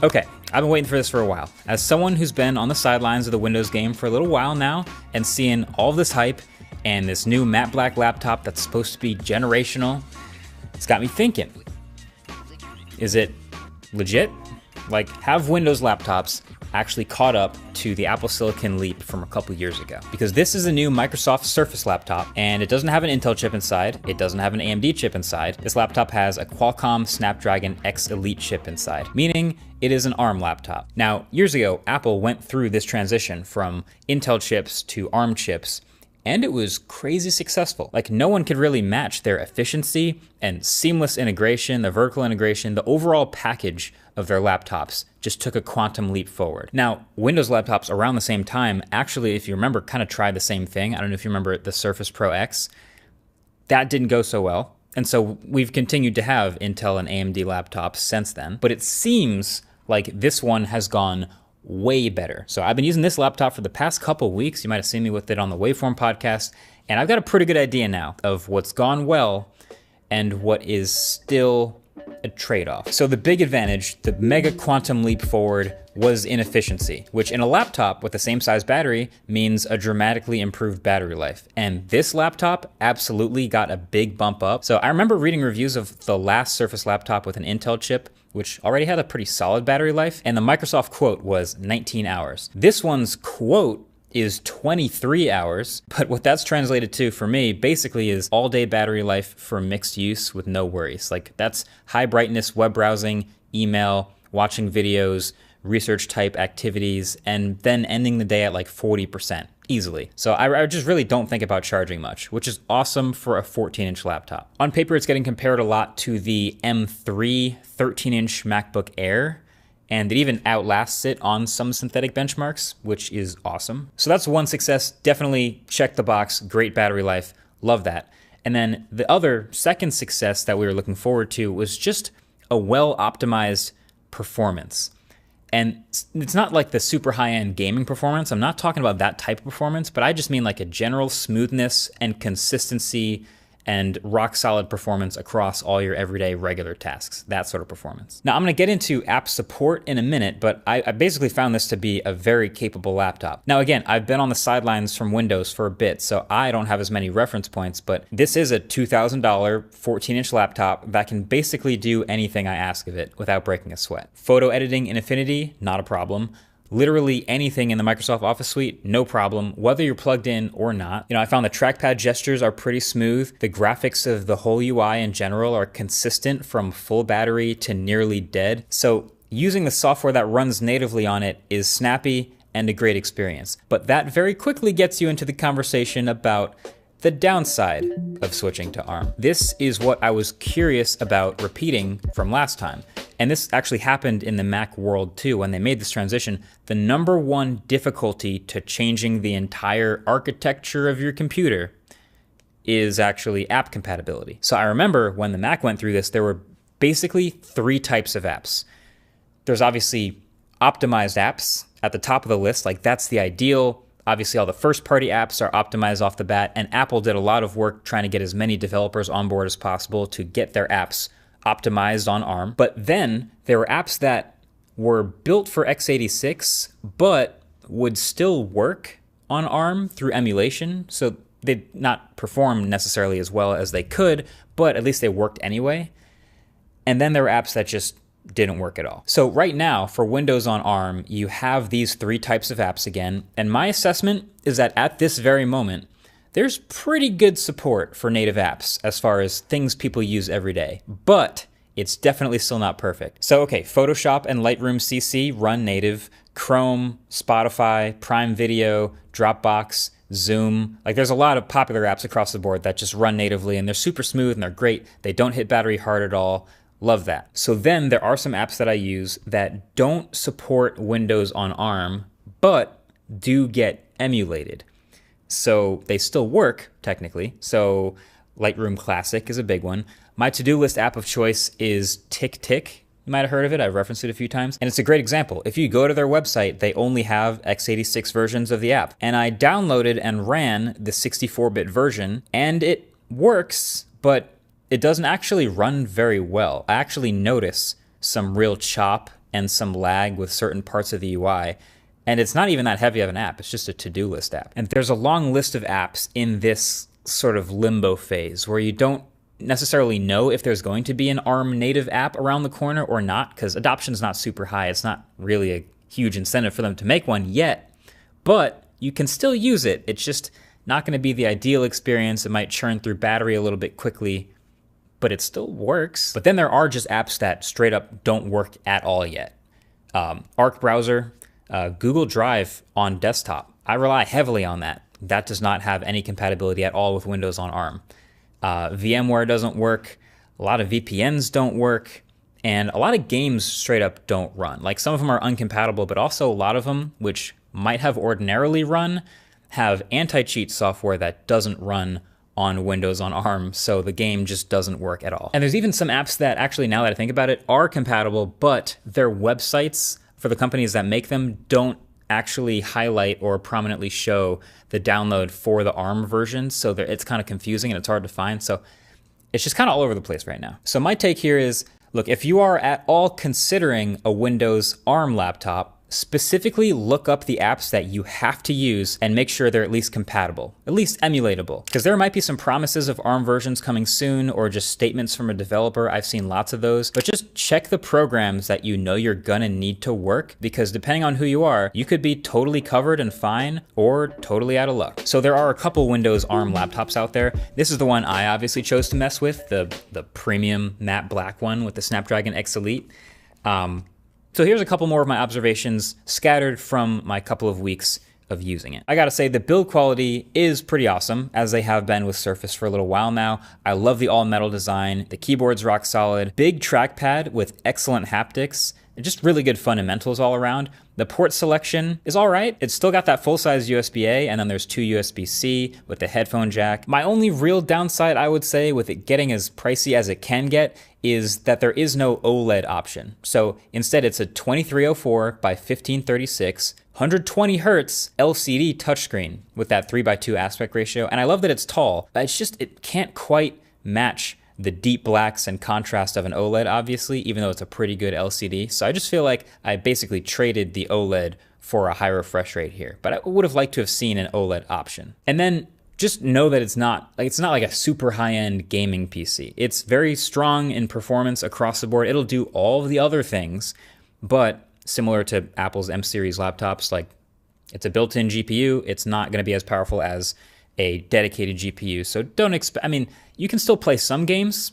Okay, I've been waiting for this for a while. As someone who's been on the sidelines of the Windows game for a little while now and seeing all this hype and this new matte black laptop that's supposed to be generational, it's got me thinking, is it legit? Like, have Windows laptops actually caught up to the Apple Silicon leap from a couple years ago? Because this is a new Microsoft Surface laptop, and it doesn't have an Intel chip inside, it doesn't have an AMD chip inside. This laptop has a Qualcomm Snapdragon X Elite chip inside, meaning it is an ARM laptop. Now, years ago, Apple went through this transition from Intel chips to ARM chips, and it was crazy successful. Like, no one could really match their efficiency and seamless integration, the vertical integration, the overall package of their laptops just took a quantum leap forward. Now, Windows laptops around the same time, actually, if you remember, kind of tried the same thing. I don't know if you remember the Surface Pro X. That didn't go so well. And so we've continued to have Intel and AMD laptops since then. But it seems like this one has gone way better. So I've been using this laptop for the past couple weeks. You might have seen me with it on the Waveform podcast. And I've got a pretty good idea now of what's gone well and what is still a trade-off. So the big advantage, the mega quantum leap forward, was in efficiency, which in a laptop with the same size battery means a dramatically improved battery life. And this laptop absolutely got a big bump up. So I remember reading reviews of the last Surface laptop with an Intel chip, which already had a pretty solid battery life, and the Microsoft quote was 19 hours. This one's quote is 23 hours, but what that's translated to for me basically is all day battery life for mixed use with no worries. Like, that's high brightness web browsing, email, watching videos, research type activities, and then ending the day at like 40% easily. So I just really don't think about charging much, which is awesome for a 14-inch laptop. On paper, it's getting compared a lot to the M3 13-inch MacBook Air, and it even outlasts it on some synthetic benchmarks, which is awesome. So that's one success. Definitely check the box, great battery life, love that. And then the other second success that we were looking forward to was just a well-optimized performance. And it's not like the super high-end gaming performance. I'm not talking about that type of performance, but I just mean like a general smoothness and consistency and rock-solid performance across all your everyday regular tasks, that sort of performance. Now, I'm gonna get into app support in a minute, but I basically found this to be a very capable laptop. Now, again, I've been on the sidelines from Windows for a bit, so I don't have as many reference points, but this is a $2,000 14-inch laptop that can basically do anything I ask of it without breaking a sweat. Photo editing in Affinity, not a problem. Literally anything in the Microsoft Office suite, no problem, whether you're plugged in or not. You know, I found the trackpad gestures are pretty smooth. The graphics of the whole UI in general are consistent from full battery to nearly dead. So using the software that runs natively on it is snappy and a great experience. But that very quickly gets you into the conversation about the downside of switching to ARM. This is what I was curious about repeating from last time. And this actually happened in the Mac world too. When they made this transition, the number one difficulty to changing the entire architecture of your computer is actually app compatibility. So I remember when the Mac went through this, there were basically three types of apps. There's obviously optimized apps at the top of the list, like that's the ideal. Obviously, all the first-party apps are optimized off the bat, and Apple did a lot of work trying to get as many developers on board as possible to get their apps optimized on ARM. But then there were apps that were built for x86, but would still work on ARM through emulation. So they'd not perform necessarily as well as they could, but at least they worked anyway. And then there were apps that just didn't work at all. So right now, for Windows on ARM, you have these three types of apps again, and my assessment is that at this very moment, there's pretty good support for native apps as far as things people use every day, but it's definitely still not perfect. So okay, Photoshop and Lightroom CC run native, Chrome, Spotify, Prime Video, Dropbox, Zoom. Like, there's a lot of popular apps across the board that just run natively, and they're super smooth and they're great. They don't hit battery hard at all. Love that. So then there are some apps that I use that don't support Windows on ARM, but do get emulated. So they still work, technically. So Lightroom Classic is a big one. My to-do list app of choice is TickTick. You might have heard of it. I've referenced it a few times. And it's a great example. If you go to their website, they only have x86 versions of the app. And I downloaded and ran the 64-bit version, and it works, but it doesn't actually run very well. I actually notice some real chop and some lag with certain parts of the UI. And it's not even that heavy of an app. It's just a to-do list app. And there's a long list of apps in this sort of limbo phase where you don't necessarily know if there's going to be an ARM native app around the corner or not, because adoption's not super high. It's not really a huge incentive for them to make one yet, but you can still use it. It's just not going to be the ideal experience. It might churn through battery a little bit quickly, but it still works. But then there are just apps that straight up don't work at all yet. Arc browser, Google Drive on desktop. I rely heavily on that. That does not have any compatibility at all with Windows on ARM. VMware doesn't work. A lot of VPNs don't work. And a lot of games straight up don't run. Like some of them are uncompatible, but also a lot of them, which might have ordinarily run, have anti-cheat software that doesn't run on Windows on ARM, so the game just doesn't work at all. And there's even some apps that actually, now that I think about it, are compatible, but their websites for the companies that make them don't actually highlight or prominently show the download for the ARM version, so it's kind of confusing and it's hard to find. So it's just kind of all over the place right now. So my take here is, look, if you are at all considering a Windows ARM laptop, specifically look up the apps that you have to use and make sure they're at least compatible, at least emulatable. Because there might be some promises of ARM versions coming soon or just statements from a developer. I've seen lots of those, but just check the programs that you know you're gonna need to work, because depending on who you are, you could be totally covered and fine or totally out of luck. So there are a couple Windows ARM laptops out there. This is the one I obviously chose to mess with, the premium matte black one with the Snapdragon X Elite. So here's a couple more of my observations scattered from my couple of weeks of using it. I gotta say, the build quality is pretty awesome, as they have been with Surface for a little while now. I love the all metal design. The keyboard's rock solid. Big trackpad with excellent haptics. Just really good fundamentals all around. The port selection is all right. It's still got that full-size USB-A, and then there's 2 USB-C with the headphone jack. My only real downside, I would say, with it getting as pricey as it can get, is that there is no OLED option. So instead, it's a 2304 by 1536, 120 hertz LCD touchscreen with that 3:2 aspect ratio. And I love that it's tall, but it's just, it can't quite match the deep blacks and contrast of an OLED, obviously, even though it's a pretty good LCD. So I just feel like I basically traded the OLED for a high refresh rate here, but I would have liked to have seen an OLED option. And then just know that it's not like a super high-end gaming PC. It's very strong in performance across the board. It'll do all of the other things, but similar to Apple's M series laptops, like it's a built-in GPU. It's not going to be as powerful as a dedicated GPU. So don't expect, I mean, you can still play some games,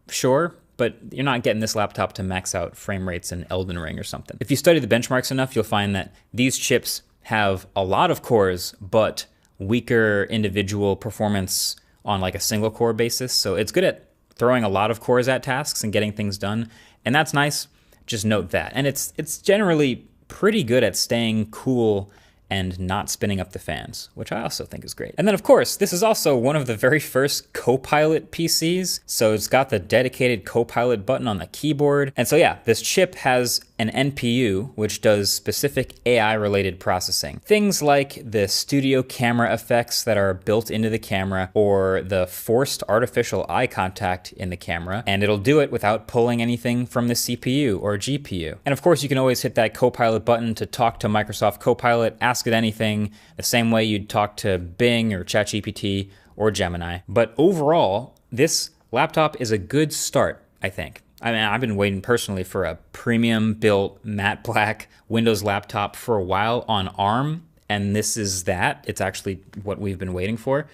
sure, but you're not getting this laptop to max out frame rates in Elden Ring or something. If you study the benchmarks enough, you'll find that these chips have a lot of cores, but weaker individual performance on like a single core basis. So it's good at throwing a lot of cores at tasks and getting things done. And that's nice. Just note that. And it's generally pretty good at staying cool and not spinning up the fans, which I also think is great. And then of course, this is also one of the very first Copilot PCs. So it's got the dedicated Copilot button on the keyboard. And so yeah, this chip has an NPU, which does specific AI related processing. Things like the studio camera effects that are built into the camera, or the forced artificial eye contact in the camera. And it'll do it without pulling anything from the CPU or GPU. And of course, you can always hit that Copilot button to talk to Microsoft Copilot, ask it anything, the same way you'd talk to Bing or ChatGPT or Gemini. But overall, this laptop is a good start, I think. I mean, I've been waiting personally for a premium built matte black Windows laptop for a while on ARM, and this is that. It's actually what we've been waiting for.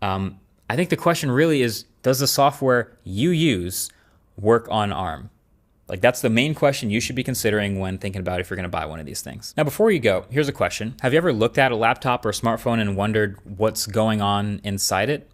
I think the question really is, does the software you use work on ARM? Like, that's the main question you should be considering when thinking about if you're gonna buy one of these things. Now, before you go, here's a question. Have you ever looked at a laptop or smartphone and wondered what's going on inside it?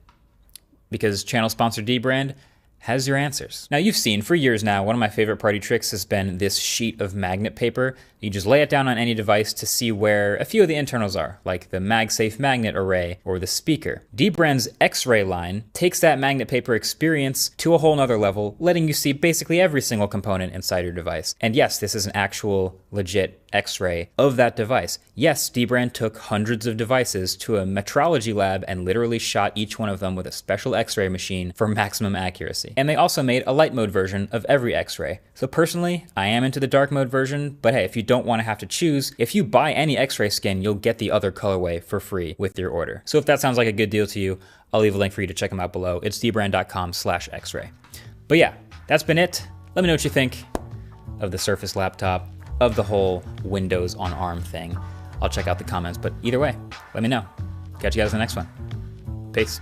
Because channel sponsor Dbrand has your answers. Now, you've seen for years now, one of my favorite party tricks has been this sheet of magnet paper. You just lay it down on any device to see where a few of the internals are, like the MagSafe magnet array or the speaker. Dbrand's X-ray line takes that magnet paper experience to a whole nother level, letting you see basically every single component inside your device. And yes, this is an actual legit x-ray of that device. Yes, Dbrand took hundreds of devices to a metrology lab and literally shot each one of them with a special x-ray machine for maximum accuracy. And they also made a light mode version of every x-ray. So personally, I am into the dark mode version, but hey, if you don't want to have to choose, if you buy any x-ray skin, you'll get the other colorway for free with your order. So if that sounds like a good deal to you, I'll leave a link for you to check them out below. It's dbrand.com/xray. But yeah, that's been it. Let me know what you think of the Surface laptop, of the whole Windows on ARM thing. I'll check out the comments, but either way, let me know. Catch you guys in the next one. Peace.